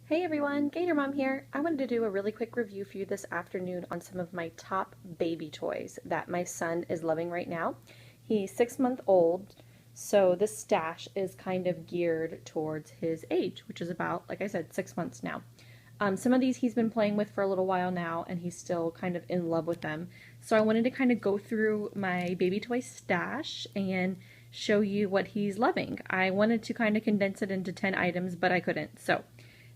Hey everyone, Gator Mom here. I wanted to do a really quick review for you this afternoon on some of my top baby toys that my son is loving right now. He's 6 months old, so this stash is kind of geared towards his age, which is about, like I said, 6 months now. Some of these he's been playing with for a little while now, and he's still kind of in love with them. So I wanted to kind of go through my baby toy stash and show you what he's loving. I wanted to kind of condense it into 10 items, but I couldn't. So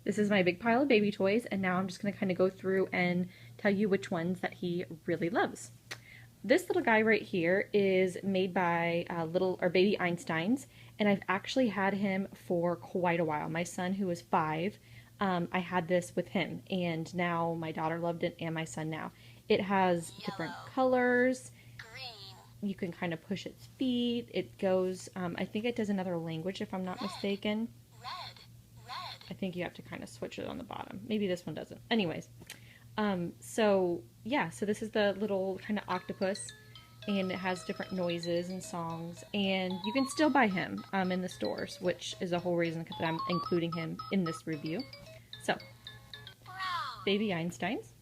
this is my big pile of baby toys, and now I'm just going to kind of go through and tell you which ones that he really loves. This little guy right here is made by baby Einsteins, and I've actually had him for quite a while. My son, who was 5, I had this with him, and now my daughter loved it, and my son now. It has different colors. You can kind of push its feet. It goes, I think it does another language if I'm not mistaken. I think you have to kind of switch it on the bottom. Maybe this one doesn't. Anyways, so this is the little kind of octopus, and it has different noises and songs, and you can still buy him in the stores, which is a whole reason that I'm including him in this review. So, baby Einsteins.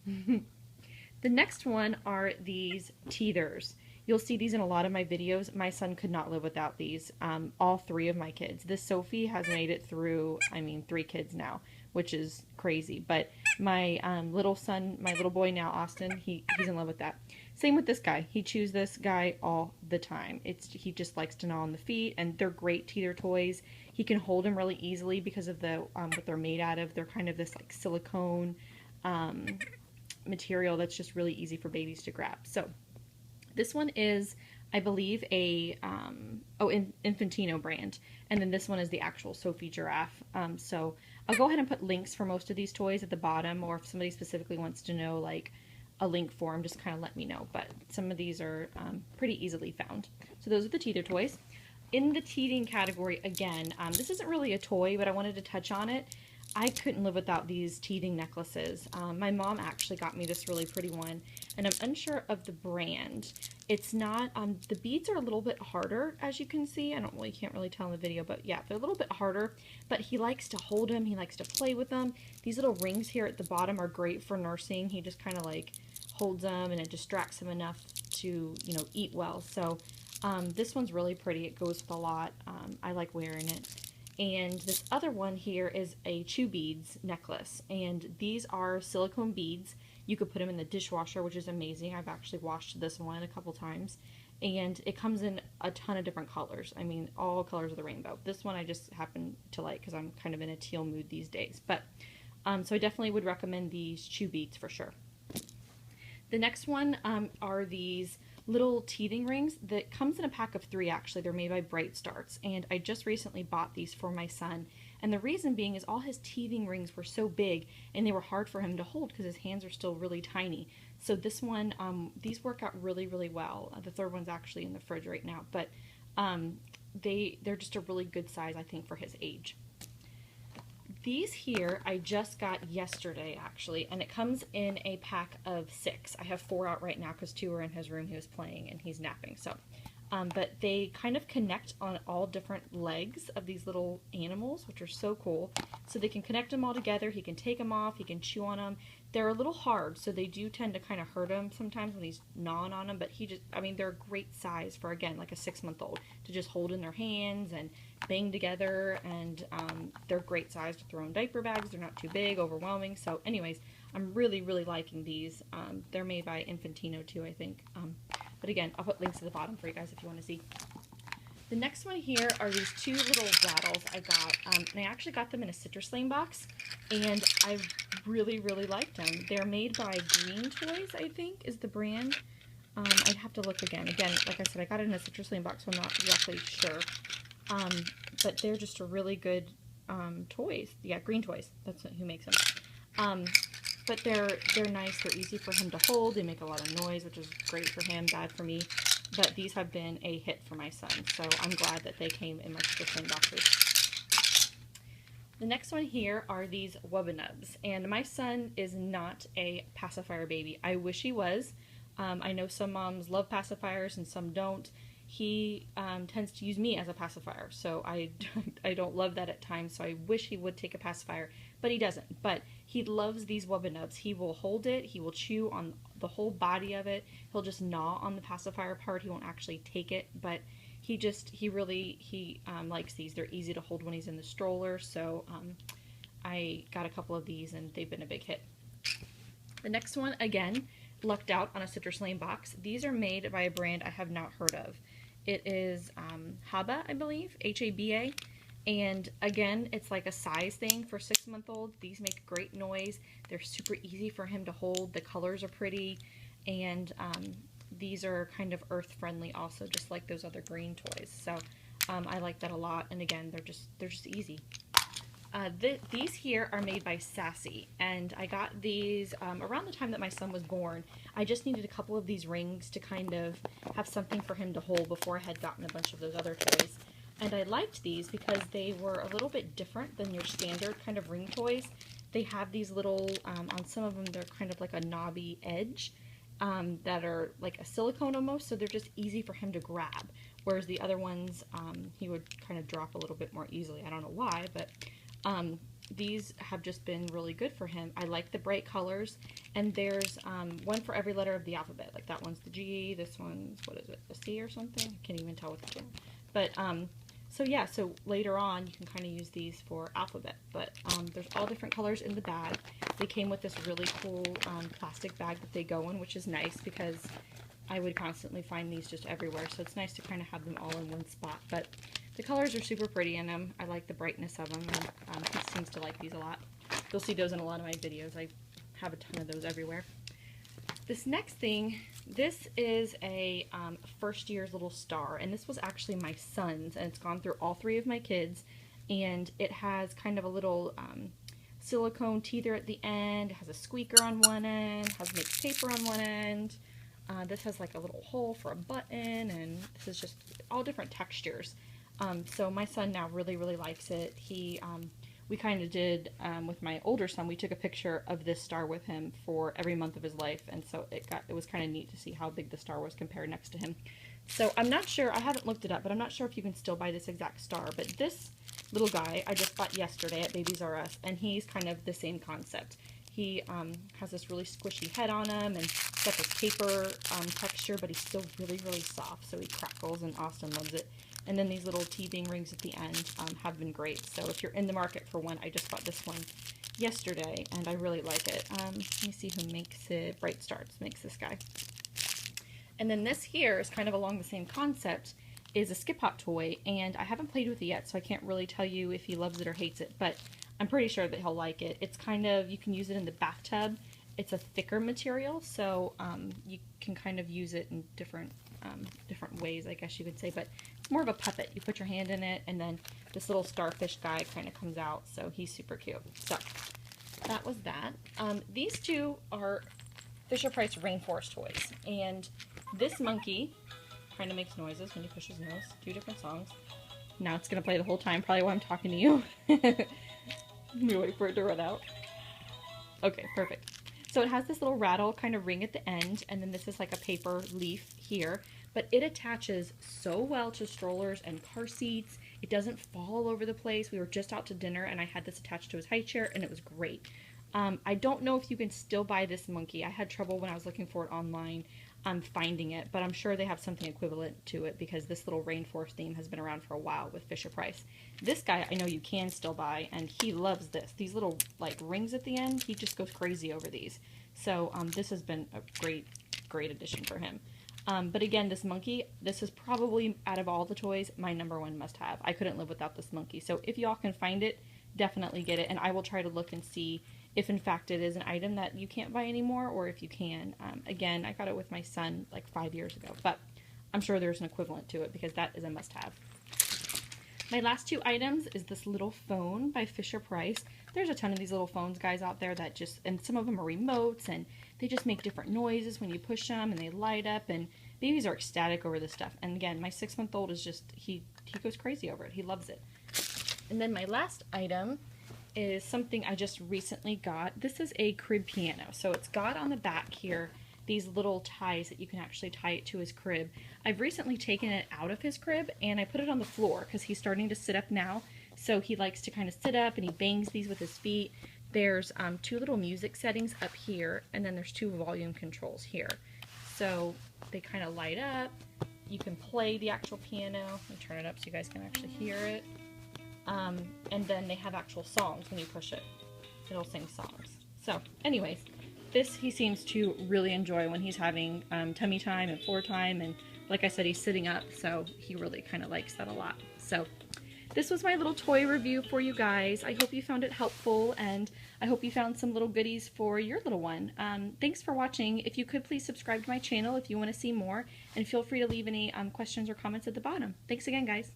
The next one are these teethers. You'll see these in a lot of my videos. My son could not live without these. All 3 of my kids. This Sophie has made it through, 3 kids now, which is crazy. But my little son, my little boy now, Austin, he's in love with that. Same with this guy. He chews this guy all the time. He just likes to gnaw on the feet, and they're great teeter toys. He can hold them really easily because of the what they're made out of. They're kind of this like silicone material that's just really easy for babies to grab. So this one is, I believe, a Infantino brand, and then this one is the actual Sophie giraffe. So I'll go ahead and put links for most of these toys at the bottom, or if somebody specifically wants to know like a link for them, just kind of let me know. But some of these are pretty easily found. So those are the teether toys. In the teething category, again, this isn't really a toy, but I wanted to touch on it. I couldn't live without these teething necklaces. My mom actually got me this really pretty one, and I'm unsure of the brand. It's not, the beads are a little bit harder, as you can see. You can't really tell in the video, but yeah, they're a little bit harder, but he likes to hold them. He likes to play with them. These little rings here at the bottom are great for nursing. He just kind of like holds them, and it distracts him enough to, eat well. So this one's really pretty. It goes with a lot. I like wearing it. And this other one here is a chew beads necklace, and these are silicone beads. You could put them in the dishwasher, which is amazing. I've actually washed this one a couple times, and it comes in a ton of different colors. All colors of the rainbow. This one I just happen to like because I'm kind of in a teal mood these days. But so I definitely would recommend these chew beads for sure. The next one are these little teething rings that comes in a pack of 3. Actually, they're made by Bright Starts, and I just recently bought these for my son, and the reason being is all his teething rings were so big and they were hard for him to hold because his hands are still really tiny. So this one, these work out really well. The third one's actually in the fridge right now, but they're just a really good size, I think, for his age. These here I just got yesterday, actually, and it comes in a pack of 6. I have 4 out right now because 2 are in his room. He was playing and he's napping. So, but they kind of connect on all different legs of these little animals, which are so cool. So they can connect them all together. He can take them off. He can chew on them. They're a little hard, so they do tend to kind of hurt him sometimes when he's gnawing on them. But they're a great size for, again, like a 6-month-old to just hold in their hands and bang together, and they're great size to throw in diaper bags. They're not too big, overwhelming. So anyways, I'm really liking these. They're made by Infantino too, I think. But again, I'll put links at the bottom for you guys if you want to see. The next one here are these 2 little rattles I got, and I actually got them in a Citrus Lane box, and I really liked them. They're made by Green Toys, I think, is the brand. I'd have to look again. Again, like I said, I got it in a Citrus Lane box, so I'm not exactly sure. But they're just a really good toys. Yeah, Green Toys. That's who makes them. But they're nice. They're easy for him to hold. They make a lot of noise, which is great for him, bad for me. But these have been a hit for my son, so I'm glad that they came in my Citrus Lane boxes. The next one here are these Wubbanubs, and my son is not a pacifier baby. I wish he was. I know some moms love pacifiers and some don't. he tends to use me as a pacifier. So I don't love that at times. So I wish he would take a pacifier, but he doesn't. But he loves these Wubba Nubs. He will hold it. He will chew on the whole body of it. He'll just gnaw on the pacifier part. He won't actually take it, but he really likes these. They're easy to hold when he's in the stroller. So I got a couple of these and they've been a big hit. The next one, again, lucked out on a Citrus Lane box. These are made by a brand I have not heard of. It is Haba, I believe, H-A-B-A. And again, it's like a size thing for 6-month-olds. These make great noise. They're super easy for him to hold. The colors are pretty. And these are kind of earth friendly also, just like those other green toys. So I like that a lot. And again, they're just easy. These here are made by Sassy, and I got these around the time that my son was born. I just needed a couple of these rings to kind of have something for him to hold before I had gotten a bunch of those other toys. And I liked these because they were a little bit different than your standard kind of ring toys. They have these little, on some of them they're kind of like a knobby edge that are like a silicone almost, so they're just easy for him to grab. Whereas the other ones, he would kind of drop a little bit more easily. I don't know why, but these have just been really good for him. I like the bright colors, and there's one for every letter of the alphabet. Like that one's the G, this one's, what is it, a C or something? I can't even tell what the one. But so yeah, so later on you can kind of use these for alphabet. But there's all different colors in the bag. They came with this really cool plastic bag that they go in, which is nice because I would constantly find these just everywhere. So it's nice to kind of have them all in one spot. But the colors are super pretty in them. I like the brightness of them, and he seems to like these a lot. You'll see those in a lot of my videos. I have a ton of those everywhere. This next thing, this is a first year's little star, and this was actually my son's, and it's gone through all 3 of my kids, and it has kind of a little silicone teether at the end. It has a squeaker on one end, has mixed paper on one end. This has like a little hole for a button, and this is just all different textures. So my son now really, really likes it. We kind of did, with my older son, we took a picture of this star with him for every month of his life, and so it was kind of neat to see how big the star was compared next to him. So I'm not sure, I haven't looked it up, but I'm not sure if you can still buy this exact star, but this little guy I just bought yesterday at Babies R Us, and he's kind of the same concept. He has this really squishy head on him, and it's got this paper texture, but he's still really, really soft, so he crackles, and Austin loves it. And then these little teething rings at the end have been great. So if you're in the market for one, I just bought this one yesterday, and I really like it. Let me see who makes it. Bright Starts makes this guy. And then this here is kind of along the same concept, is a Skip Hop toy, and I haven't played with it yet, so I can't really tell you if he loves it or hates it, but I'm pretty sure that he'll like it. It's kind of, you can use it in the bathtub. It's a thicker material, so you can kind of use it in different ways, I guess you could say, but it's more of a puppet. You put your hand in it, and then this little starfish guy kind of comes out, so he's super cute. So that was that. These two are Fisher-Price Rainforest toys, and this monkey kind of makes noises when you push his nose. 2 different songs. Now it's going to play the whole time, probably while I'm talking to you. Let me wait for it to run out. Okay, perfect. So it has this little rattle kind of ring at the end, and then this is like a paper leaf here, but it attaches so well to strollers and car seats. It doesn't fall all over the place. We were just out to dinner, and I had this attached to his high chair, and it was great. I don't know if you can still buy this monkey. I had trouble when I was looking for it online finding it, but I'm sure they have something equivalent to it because this little rainforest theme has been around for a while with Fisher-Price. This guy I know you can still buy, and he loves this. These little like rings at the end, he just goes crazy over these. So this has been a great addition for him. But again, this monkey, this is probably, out of all the toys, my #1 must-have. I couldn't live without this monkey. So if y'all can find it, definitely get it, and I will try to look and see if in fact it is an item that you can't buy anymore, or if you can. Again, I got it with my son like 5 years ago, but I'm sure there's an equivalent to it because that is a must-have. My last 2 items is this little phone by Fisher-Price. There's a ton of these little phones, guys, out there that just, and some of them are remotes, and they just make different noises when you push them, and they light up, and babies are ecstatic over this stuff. And again, my 6-month-old is just, he goes crazy over it. He loves it. And then my last item is something I just recently got. This is a crib piano. So it's got on the back here these little ties that you can actually tie it to his crib. I've recently taken it out of his crib and I put it on the floor because he's starting to sit up now. So he likes to kind of sit up and he bangs these with his feet. There's 2 little music settings up here, and then there's 2 volume controls here. So they kind of light up. You can play the actual piano. Let me turn it up so you guys can actually hear it. And then they have actual songs when you push it. It'll sing songs. So anyways, this he seems to really enjoy when he's having tummy time and floor time, and like I said, he's sitting up, so he really kind of likes that a lot. So this was my little toy review for you guys. I hope you found it helpful, and I hope you found some little goodies for your little one. Thanks for watching. If you could, please subscribe to my channel if you want to see more, and feel free to leave any questions or comments at the bottom. Thanks again, guys.